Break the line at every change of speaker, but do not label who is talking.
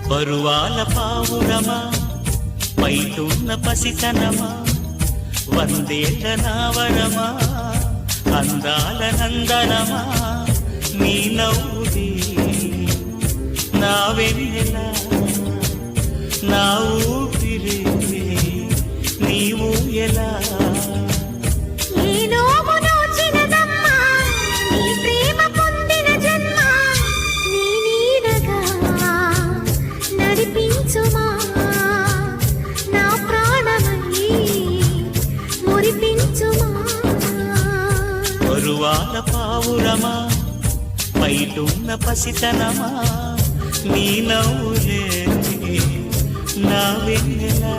పరువాల పావురమా పైటున్న పసితనమా వందేళ్ల నావరమా అందాల నందనమా నీ నవ్వుదే నా వెన్నెలా నా ఊపిరే నీవు ఎలా పరువాల పావురమా పైటున్న పసితనమా నీ నవ్వులే నా వెన్నెలా